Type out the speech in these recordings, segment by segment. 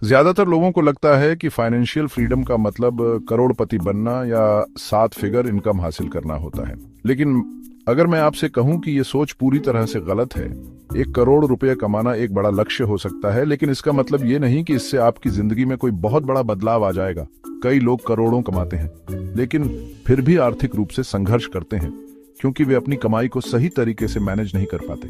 ज्यादातर लोगों को लगता है कि फाइनेंशियल फ्रीडम का मतलब करोड़पति बनना या 7 फिगर इनकम हासिल करना होता है। लेकिन अगर मैं आपसे कहूं कि ये सोच पूरी तरह से गलत है। 1 करोड़ रुपए कमाना एक बड़ा लक्ष्य हो सकता है, लेकिन इसका मतलब ये नहीं कि इससे आपकी जिंदगी में कोई बहुत बड़ा बदलाव आ जाएगा। कई लोग करोड़ों कमाते हैं लेकिन फिर भी आर्थिक रूप से संघर्ष करते हैं, क्योंकि वे अपनी कमाई को सही तरीके से मैनेज नहीं कर पाते।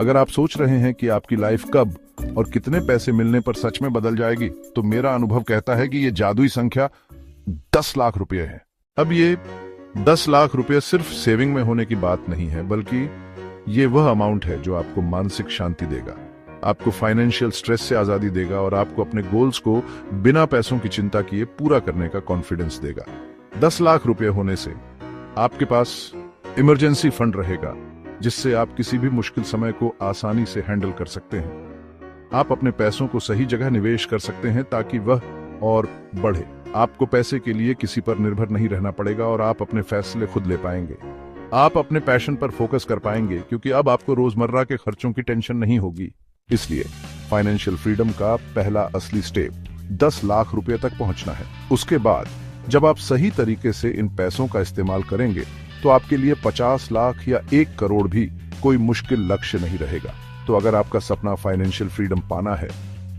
अगर आप सोच रहे हैं कि आपकी लाइफ कब और कितने पैसे मिलने पर सच में बदल जाएगी, तो मेरा अनुभव कहता है कि ये जादुई संख्या 10 लाख रुपए है। अब ये 10 लाख रुपए सिर्फ सेविंग में होने की बात नहीं है, बल्कि ये वह अमाउंट है जो आपको मानसिक शांति देगा, आपको फाइनेंशियल स्ट्रेस से आजादी देगा और आपको अपने गोल्स को बिना पैसों की चिंता किए पूरा करने का कॉन्फिडेंस देगा। 10 लाख रुपए होने से आपके पास इमरजेंसी फंड रहेगा, जिससे आप किसी भी मुश्किल समय को आसानी से हैंडल कर सकते हैं। आप अपने पैसों को सही जगह निवेश कर सकते हैं ताकि वह और बढ़े। आपको पैसे के लिए किसी पर निर्भर नहीं रहना पड़ेगा और आप अपने फैसले खुद ले पाएंगे। आप अपने पैशन पर फोकस कर पाएंगे, क्योंकि अब आपको रोजमर्रा के खर्चों की टेंशन नहीं होगी। इसलिए फाइनेंशियल फ्रीडम का पहला असली स्टेप 10 लाख रुपए तक पहुंचना है। उसके बाद जब आप सही तरीके से इन पैसों का इस्तेमाल करेंगे, तो आपके लिए 50 लाख या 1 करोड़ भी कोई मुश्किल लक्ष्य नहीं रहेगा। तो अगर आपका सपना फाइनेंशियल फ्रीडम पाना है,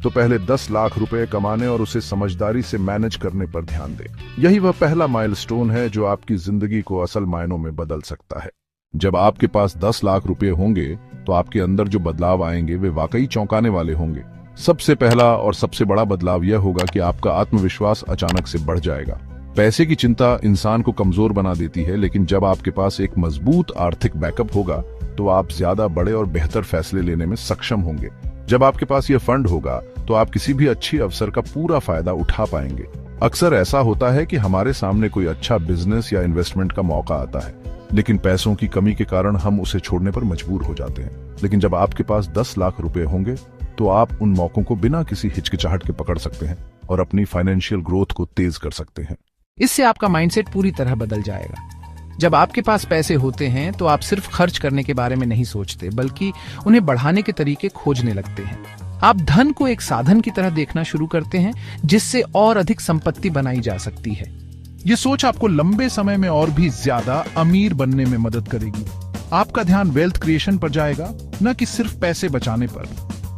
तो पहले 10 लाख रुपए कमाने और उसे समझदारी से मैनेज करने पर ध्यान दें। यही वह पहला माइलस्टोन है जो आपकी जिंदगी को असल मायनों में बदल सकता है। जब आपके पास 10 लाख रुपए होंगे, तो आपके अंदर जो बदलाव आएंगे वे वाकई चौंकाने वाले होंगे। सबसे पहला और सबसे बड़ा बदलाव यह होगा कि आपका आत्मविश्वास अचानक से बढ़ जाएगा। पैसे की चिंता इंसान को कमजोर बना देती है, लेकिन जब आपके पास एक मजबूत आर्थिक बैकअप होगा, तो आप ज्यादा बड़े और बेहतर फैसले लेने में सक्षम होंगे। जब आपके पास यह फंड होगा, तो आप किसी भी अच्छी अवसर का पूरा फायदा उठा पाएंगे। अक्सर ऐसा होता है कि हमारे सामने कोई अच्छा बिजनेस या इन्वेस्टमेंट का मौका आता है, लेकिन पैसों की कमी के कारण हम उसे छोड़ने पर मजबूर हो जाते हैं। लेकिन जब आपके पास 10 लाख रुपए होंगे, तो आप उन मौकों को बिना किसी हिचकिचाहट के पकड़ सकते हैं और अपनी फाइनेंशियल ग्रोथ को तेज कर सकते हैं। इससे आपका माइंडसेट पूरी तरह बदल जाएगा। जब आपके पास पैसे होते हैं, तो आप सिर्फ खर्च करने के बारे में नहीं सोचते, बल्कि उन्हें बढ़ाने के तरीके खोजने लगते हैं। आप धन को एक साधन की तरह देखना शुरू करते हैं, जिससे और अधिक संपत्ति बनाई जा सकती है। ये सोच आपको लंबे समय में और भी ज्यादा अमीर बनने में मदद करेगी। आपका ध्यान वेल्थ क्रिएशन पर जाएगा, न कि सिर्फ पैसे बचाने पर।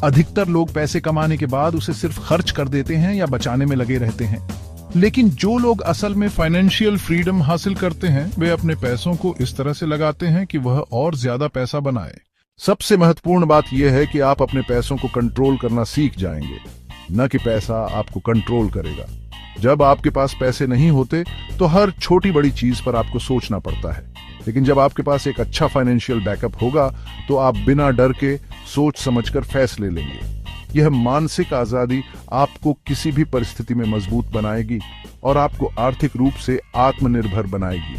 अधिकतर लोग पैसे कमाने के बाद उसे सिर्फ खर्च कर देते हैं या बचाने में लगे रहते हैं। लेकिन जो लोग असल में फाइनेंशियल फ्रीडम हासिल करते हैं, वे अपने पैसों को इस तरह से लगाते हैं कि वह और ज्यादा पैसा बनाए। सबसे महत्वपूर्ण बात यह है कि आप अपने पैसों को कंट्रोल करना सीख जाएंगे, न कि पैसा आपको कंट्रोल करेगा। जब आपके पास पैसे नहीं होते, तो हर छोटी बड़ी चीज पर आपको सोचना पड़ता है, लेकिन जब आपके पास एक अच्छा फाइनेंशियल बैकअप होगा, तो आप बिना डर के सोच समझकर फैसले लेंगे। यह मानसिक आजादी आपको किसी भी परिस्थिति में मजबूत बनाएगी और आपको आर्थिक रूप से आत्मनिर्भर बनाएगी।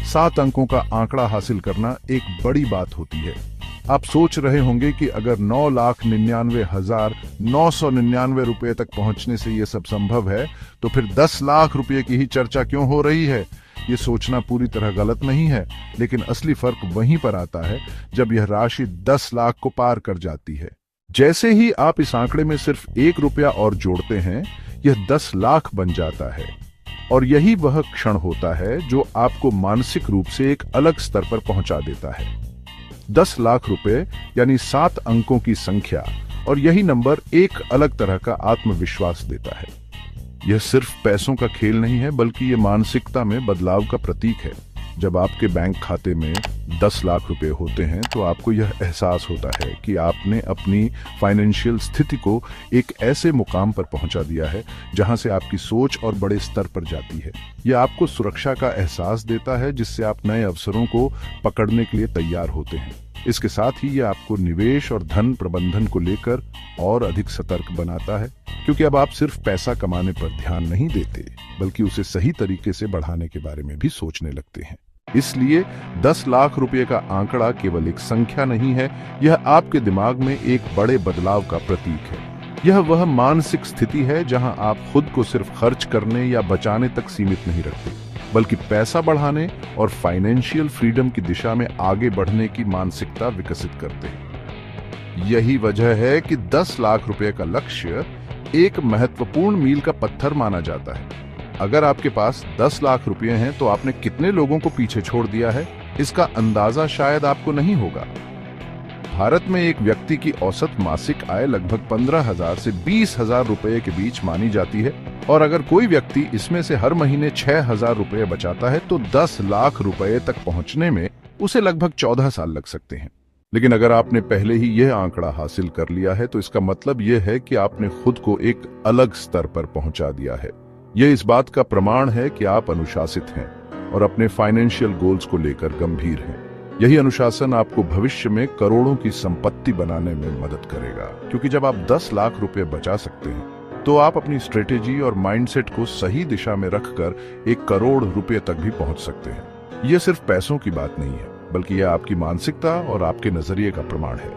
7 अंकों का आंकड़ा हासिल करना एक बड़ी बात होती है। आप सोच रहे होंगे कि अगर 9,99,999 रुपए तक पहुंचने से यह सब संभव है, तो फिर 10 लाख रुपए की ही चर्चा क्यों हो रही है। ये सोचना पूरी तरह गलत नहीं है, लेकिन असली फर्क वहीं पर आता है जब यह राशि 10 लाख को पार कर जाती है। जैसे ही आप इस आंकड़े में सिर्फ 1 रुपया और जोड़ते हैं, यह 10 लाख बन जाता है। और यही वह क्षण होता है जो आपको मानसिक रूप से एक अलग स्तर पर पहुंचा देता है। 10 लाख रुपए यानी 7 अंकों की संख्या, और यही नंबर एक अलग तरह का आत्मविश्वास देता है। यह सिर्फ पैसों का खेल नहीं है, बल्कि यह मानसिकता में बदलाव का प्रतीक है। जब आपके बैंक खाते में 10 लाख रुपए होते हैं, तो आपको यह एहसास होता है कि आपने अपनी फाइनेंशियल स्थिति को एक ऐसे मुकाम पर पहुंचा दिया है जहां से आपकी सोच और बड़े स्तर पर जाती है। यह आपको सुरक्षा का एहसास देता है, जिससे आप नए अवसरों को पकड़ने के लिए तैयार होते हैं। इसके साथ ही यह आपको निवेश और धन प्रबंधन को लेकर और अधिक सतर्क बनाता है, क्योंकि अब आप सिर्फ पैसा कमाने पर ध्यान नहीं देते, बल्कि उसे सही तरीके से बढ़ाने के बारे में भी सोचने लगते हैं। इसलिए 10 लाख रुपए का आंकड़ा केवल एक संख्या नहीं है, यह आपके दिमाग में एक बड़े बदलाव का प्रतीक है। यह वह मानसिक स्थिति है जहां आप खुद को सिर्फ खर्च करने या बचाने तक सीमित नहीं रखते, बल्कि पैसा बढ़ाने और फाइनेंशियल फ्रीडम की दिशा में आगे बढ़ने की मानसिकता विकसित करते हैं। यही वजह है कि 10 लाख रुपए का लक्ष्य एक महत्वपूर्ण मील का पत्थर माना जाता है। अगर आपके पास 10 लाख रुपए हैं तो आपने कितने लोगों को पीछे छोड़ दिया है, इसका अंदाजा शायद आपको नहीं होगा। भारत में एक व्यक्ति की औसत मासिक आय लगभग 15,000 से 20,000 रुपए के बीच मानी जाती है, और अगर कोई व्यक्ति इसमें से हर महीने 6,000 रुपए बचाता है तो 10 लाख रुपए तक पहुंचने में उसे लगभग 14 साल लग सकते हैं। लेकिन अगर आपने पहले ही यह आंकड़ा हासिल कर लिया है तो इसका मतलब यह है कि आपने खुद को एक अलग स्तर पर पहुंचा दिया है। यह इस बात का प्रमाण है कि आप अनुशासित हैं और अपने फाइनेंशियल गोल्स को लेकर गंभीर हैं। यही अनुशासन आपको भविष्य में करोड़ों की संपत्ति बनाने में मदद करेगा, क्योंकि जब आप 10 लाख रुपए बचा सकते हैं तो आप अपनी स्ट्रेटेजी और माइंडसेट को सही दिशा में रखकर 1 करोड़ रुपए तक भी पहुंच सकते हैं। यह सिर्फ पैसों की बात नहीं है, बल्कि यह आपकी मानसिकता और आपके नजरिए का प्रमाण है।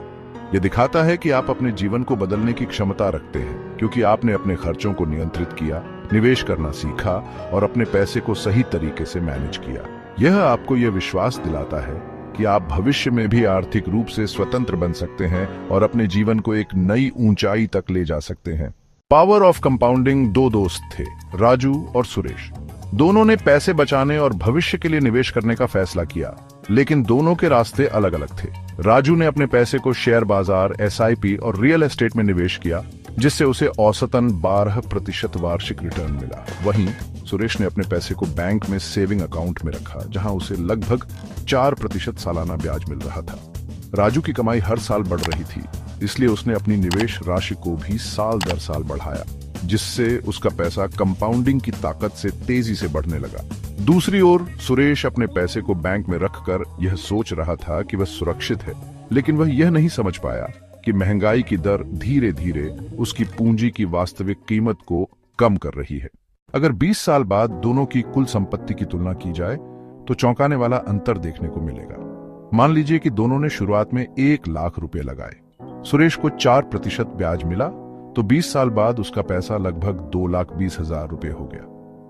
यह दिखाता है कि आप अपने जीवन को बदलने की क्षमता रखते हैं, क्योंकि आपने अपने खर्चों को नियंत्रित किया, निवेश करना सीखा और अपने पैसे को सही तरीके से मैनेज किया। यह आपको यह विश्वास दिलाता है कि आप भविष्य में भी आर्थिक रूप से स्वतंत्र बन सकते हैं और अपने जीवन को एक नई ऊंचाई तक ले जा सकते हैं। पावर ऑफ कंपाउंडिंग 2 दोस्त थे, राजू और सुरेश। दोनों ने पैसे बचाने और भविष्य के लिए निवेश करने का फैसला किया, लेकिन दोनों के रास्ते अलग अलग थे। राजू ने अपने पैसे को शेयर बाजार, SIP और रियल एस्टेट में निवेश किया, जिससे उसे औसतन 12% वार्षिक रिटर्न मिला। वहीं सुरेश ने अपने पैसे को बैंक में सेविंग अकाउंट में रखा, जहां उसे लगभग 4% सालाना ब्याज मिल रहा था। राजू की कमाई हर साल बढ़ रही थी, इसलिए उसने अपनी निवेश राशि को भी साल दर साल बढ़ाया, जिससे उसका पैसा कंपाउंडिंग की ताकत से तेजी से बढ़ने लगा। दूसरी ओर सुरेश अपने पैसे को बैंक में रखकर यह सोच रहा था कि वह सुरक्षित है, लेकिन वह यह नहीं समझ पाया कि महंगाई की दर धीरे धीरे उसकी पूंजी की वास्तविक कीमत को कम कर रही है। अगर 20 साल बाद दोनों की कुल संपत्ति की तुलना की जाए तो चौंकाने वाला अंतर देखने को मिलेगा। मान लीजिए कि दोनों ने शुरुआत में 1 लाख रुपए लगाए। सुरेश को 4% ब्याज मिला, तो 20 साल बाद उसका पैसा लगभग 2,20,000 रुपए हो गया।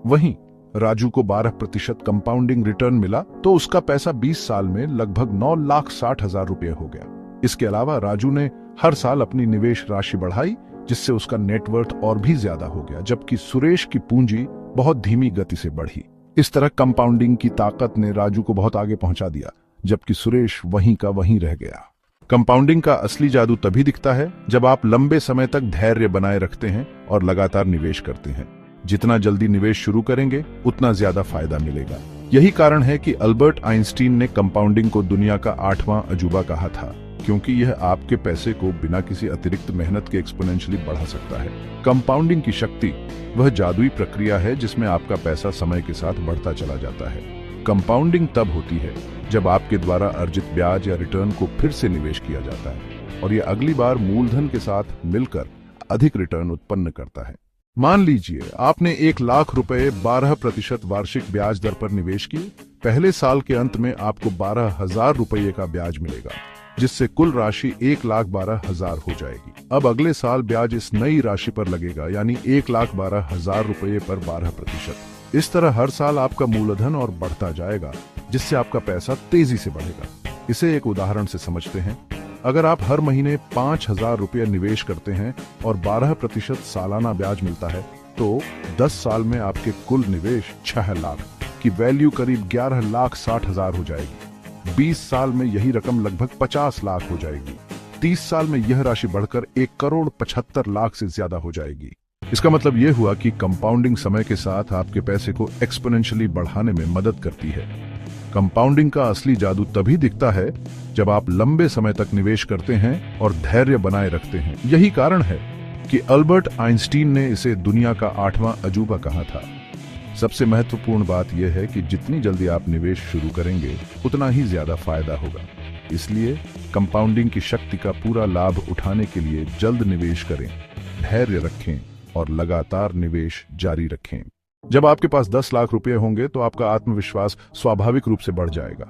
वहीं राजू को 12% कंपाउंडिंग रिटर्न मिला, तो उसका पैसा 20 साल में लगभग 9,60,000 रुपए हो गया। इसके अलावा राजू ने हर साल अपनी निवेश राशि बढ़ाई, जिससे उसका नेटवर्थ और भी ज्यादा हो गया, जबकि सुरेश की पूंजी बहुत धीमी गति से बढ़ी। इस तरह कंपाउंडिंग की ताकत ने राजू को बहुत आगे पहुंचा दिया, जबकि सुरेश वहीं का वहीं रह गया। कंपाउंडिंग का असली जादू तभी दिखता है जब आप लंबे समय तक धैर्य बनाए रखते हैं और लगातार निवेश करते हैं। जितना जल्दी निवेश शुरू करेंगे, उतना ज्यादा फायदा मिलेगा। यही कारण है कि अल्बर्ट आइंस्टीन ने कंपाउंडिंग को दुनिया का 8वां अजूबा कहा था, क्योंकि यह आपके पैसे को बिना किसी अतिरिक्त मेहनत के एक्सपोनेंशियली बढ़ा सकता है। कंपाउंडिंग की शक्ति वह जादुई प्रक्रिया है जिसमें आपका पैसा समय के साथ बढ़ता चला जाता है। कंपाउंडिंग तब होती है जब आपके द्वारा अर्जित ब्याज या रिटर्न को फिर से निवेश किया जाता है और यह अगली बार मूलधन के साथ मिलकर अधिक रिटर्न उत्पन्न करता है। मान लीजिए आपने 1 लाख रुपए 12% वार्षिक ब्याज दर पर निवेश किए। पहले साल के अंत में आपको 12,000 रुपये का ब्याज मिलेगा, जिससे कुल राशि 1,12,000 हो जाएगी। अब अगले साल ब्याज इस नई राशि पर लगेगा, यानी 1,12,000 रुपये पर 12%। इस तरह हर साल आपका मूलधन और बढ़ता जाएगा, जिससे आपका पैसा तेजी से बढ़ेगा। इसे एक उदाहरण से समझते हैं। अगर आप हर महीने 5,000 रुपये निवेश करते हैं और 12% सालाना ब्याज मिलता है, तो 10 साल में आपके कुल निवेश 6 लाख की वैल्यू करीब 11,60,000 हो जाएगी। 20 साल में यही रकम लगभग 50 लाख हो जाएगी। 30 साल में यह राशि बढ़कर 1,75,00,000 से ज्यादा हो जाएगी। इसका मतलब यह हुआ कि कंपाउंडिंग समय के साथ आपके पैसे को एक्सपोनेंशियली बढ़ाने में मदद करती है। कंपाउंडिंग का असली जादू तभी दिखता है जब आप लंबे समय तक निवेश करते हैं और धैर्य बनाए रखते हैं। यही कारण है कि अल्बर्ट आइंस्टीन ने इसे दुनिया का 8वां अजूबा कहा था। सबसे महत्वपूर्ण बात यह है कि जितनी जल्दी आप निवेश शुरू करेंगे, उतना ही ज्यादा फायदा होगा। इसलिए कंपाउंडिंग की शक्ति का पूरा लाभ उठाने के लिए जल्द निवेश करें, धैर्य रखें और लगातार निवेश जारी रखें। जब आपके पास 10 लाख रुपए होंगे तो आपका आत्मविश्वास स्वाभाविक रूप से बढ़ जाएगा।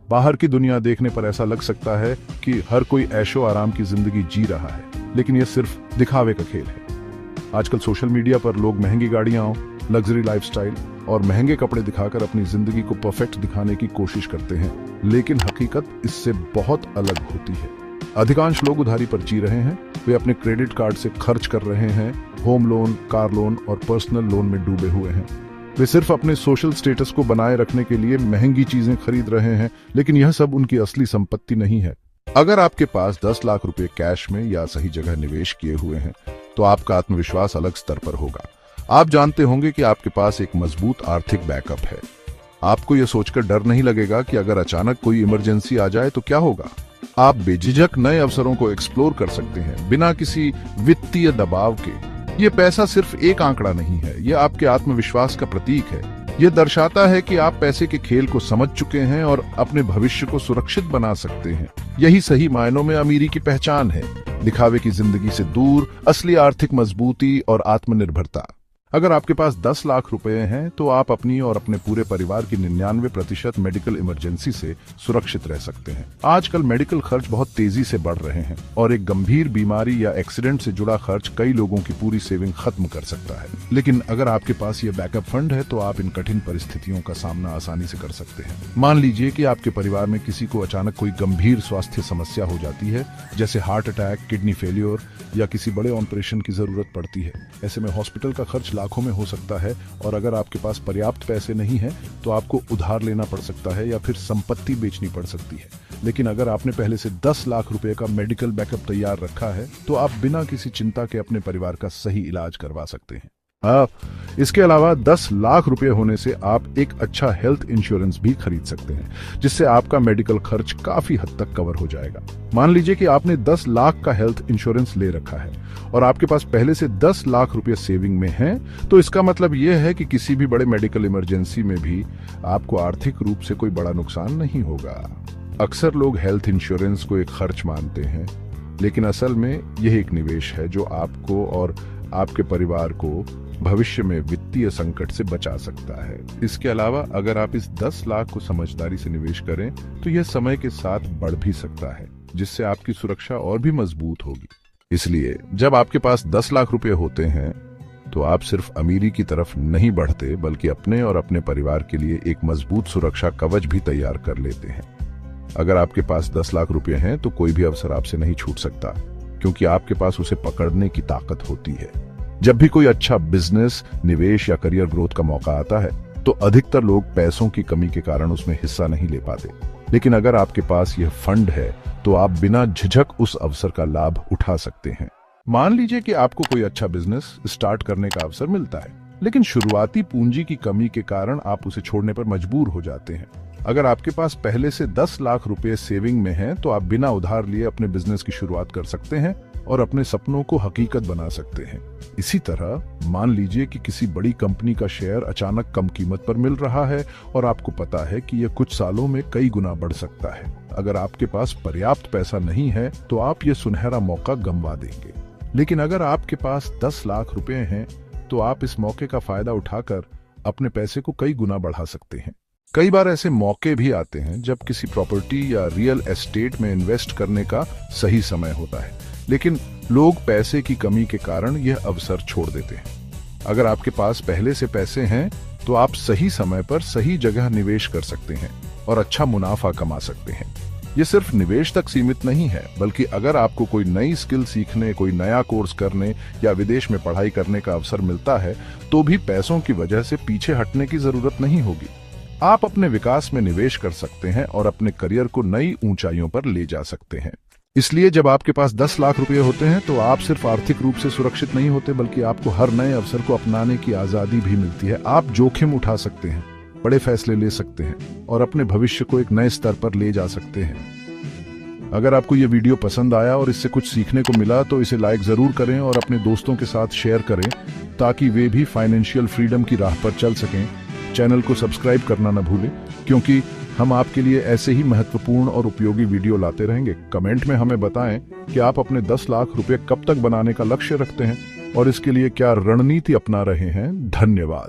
बाहर की दुनिया देखने पर ऐसा लग सकता है कि हर कोई ऐशो आराम की जिंदगी जी रहा है, लेकिन यह सिर्फ दिखावे का खेल है। आजकल सोशल मीडिया पर लोग महंगी गाड़ियां, लग्जरी लाइफस्टाइल और महंगे कपड़े दिखाकर अपनी जिंदगी को परफेक्ट दिखाने की कोशिश करते हैं, लेकिन हकीकत इससे बहुत अलग होती है। अधिकांश लोग उधारी पर जी रहे हैं। वे अपने क्रेडिट कार्ड से खर्च कर रहे हैं, होम लोन, कार लोन और पर्सनल लोन में डूबे हुए हैं। वे सिर्फ अपने सोशल स्टेटस को बनाए रखने के लिए महंगी चीजें खरीद रहे हैं, लेकिन यह सब उनकी असली संपत्ति नहीं है। अगर आपके पास 10 लाख रुपए कैश में या सही जगह निवेश किए हुए हैं, तो आपका आत्मविश्वास अलग स्तर पर होगा। आप जानते होंगे कि आपके पास एक मजबूत आर्थिक बैकअप है। आपको यह सोचकर डर नहीं लगेगा कि अगर अचानक कोई इमरजेंसी आ जाए तो क्या होगा। आप बेझिझक नए अवसरों को एक्सप्लोर कर सकते हैं बिना किसी वित्तीय दबाव के। ये पैसा सिर्फ एक आंकड़ा नहीं है, यह आपके आत्मविश्वास का प्रतीक है। यह दर्शाता है कि आप पैसे के खेल को समझ चुके हैं और अपने भविष्य को सुरक्षित बना सकते हैं। यही सही मायनों में अमीरी की पहचान है, दिखावे की जिंदगी से दूर, असली आर्थिक मजबूती और आत्मनिर्भरता। अगर आपके पास 10 लाख रुपए हैं तो आप अपनी और अपने पूरे परिवार की 99% मेडिकल इमरजेंसी से सुरक्षित रह सकते हैं। आजकल मेडिकल खर्च बहुत तेजी से बढ़ रहे हैं और एक गंभीर बीमारी या एक्सीडेंट से जुड़ा खर्च कई लोगों की पूरी सेविंग खत्म कर सकता है। लेकिन अगर आपके पास ये बैकअप फंड है तो आप इन कठिन परिस्थितियों का सामना आसानी से कर सकते हैं। मान लीजिए कि आपके परिवार में किसी को अचानक कोई गंभीर स्वास्थ्य समस्या हो जाती है, जैसे हार्ट अटैक, किडनी फेलियर या किसी बड़े ऑपरेशन की जरूरत पड़ती है। ऐसे में हॉस्पिटल का खर्च लाखों में हो सकता है और अगर आपके पास पर्याप्त पैसे नहीं है तो आपको उधार लेना पड़ सकता है या फिर संपत्ति बेचनी पड़ सकती है। लेकिन अगर आपने पहले से 10 लाख रुपए का मेडिकल बैकअप तैयार रखा है तो आप बिना किसी चिंता के अपने परिवार का सही इलाज करवा सकते हैं। इसके अलावा 10 लाख रुपए होने से आप एक अच्छा हेल्थ इंश्योरेंस भी खरीद सकते हैं, जिससे आपका मेडिकल खर्च काफी हद तक कवर हो जाएगा। मान लीजिए कि आपने 10 लाख का हेल्थ इंश्योरेंस ले रखा है और आपके पास पहले से 10 लाख रुपए सेविंग में हैं, तो इसका मतलब यह है कि किसी भी बड़े मेडिकल इमरजेंसी में भी आपको आर्थिक रूप से कोई बड़ा नुकसान नहीं होगा। अक्सर लोग हेल्थ इंश्योरेंस को एक खर्च मानते हैं, लेकिन असल में यह एक निवेश है जो आपको और आपके परिवार को भविष्य में वित्तीय संकट से बचा सकता है। इसके अलावा अगर आप इस 10 लाख को समझदारी से निवेश करें तो यह समय के साथ बढ़ भी सकता है, जिससे आपकी सुरक्षा और भी मजबूत होगी। इसलिए जब आपके पास 10 लाख रुपए होते हैं तो आप सिर्फ अमीरी की तरफ नहीं बढ़ते, बल्कि अपने और अपने परिवार के लिए एक मजबूत सुरक्षा कवच भी तैयार कर लेते हैं। अगर आपके पास 10 लाख रुपए हैं तो कोई भी अवसर आपसे नहीं छूट सकता, क्योंकि आपके पास उसे पकड़ने की ताकत होती है। जब भी कोई अच्छा बिजनेस, निवेश या करियर ग्रोथ का मौका आता है तो अधिकतर लोग पैसों की कमी के कारण उसमें हिस्सा नहीं ले पाते। लेकिन अगर आपके पास यह फंड है तो आप बिना झिझक उस अवसर का लाभ उठा सकते हैं। मान लीजिए कि आपको कोई अच्छा बिजनेस स्टार्ट करने का अवसर मिलता है, लेकिन शुरुआती पूंजी की कमी के कारण आप उसे छोड़ने पर मजबूर हो जाते हैं। अगर आपके पास पहले से 10 लाख रुपए सेविंग में हैं, तो आप बिना उधार लिए अपने बिजनेस की शुरुआत कर सकते हैं और अपने सपनों को हकीकत बना सकते हैं। इसी तरह मान लीजिए कि किसी बड़ी कंपनी का शेयर अचानक कम कीमत पर मिल रहा है और आपको पता है कि यह कुछ सालों में कई गुना बढ़ सकता है। अगर आपके पास पर्याप्त पैसा नहीं है तो आप ये सुनहरा मौका गंवा देंगे। लेकिन अगर आपके पास 10 लाख रुपए हैं तो आप इस मौके का फायदा उठाकर अपने पैसे को कई गुना बढ़ा सकते हैं। कई बार ऐसे मौके भी आते हैं जब किसी प्रॉपर्टी या रियल एस्टेट में इन्वेस्ट करने का सही समय होता है, लेकिन लोग पैसे की कमी के कारण यह अवसर छोड़ देते हैं। अगर आपके पास पहले से पैसे हैं तो आप सही समय पर सही जगह निवेश कर सकते हैं और अच्छा मुनाफा कमा सकते हैं। ये सिर्फ निवेश तक सीमित नहीं है, बल्कि अगर आपको कोई नई स्किल सीखने, कोई नया कोर्स करने या विदेश में पढ़ाई करने का अवसर मिलता है तो भी पैसों की वजह से पीछे हटने की जरूरत नहीं होगी। आप अपने विकास में निवेश कर सकते हैं और अपने करियर को नई ऊंचाइयों पर ले जा सकते हैं। इसलिए जब आपके पास 10 लाख रुपए होते हैं तो आप सिर्फ आर्थिक रूप से सुरक्षित नहीं होते, बल्कि आपको हर नए अवसर को अपनाने की आजादी भी मिलती है। आप जोखिम उठा सकते हैं, बड़े फैसले ले सकते हैं और अपने भविष्य को एक नए स्तर पर ले जा सकते हैं। अगर आपको ये वीडियो पसंद आया और इससे कुछ सीखने को मिला तो इसे लाइक जरूर करें और अपने दोस्तों के साथ शेयर करें, ताकि वे भी फाइनेंशियल फ्रीडम की राह पर चल सकें। चैनल को सब्सक्राइब करना न भूलें, क्योंकि हम आपके लिए ऐसे ही महत्वपूर्ण और उपयोगी वीडियो लाते रहेंगे। कमेंट में हमें बताएं कि आप अपने 10 लाख रुपए कब तक बनाने का लक्ष्य रखते हैं और इसके लिए क्या रणनीति अपना रहे हैं। धन्यवाद।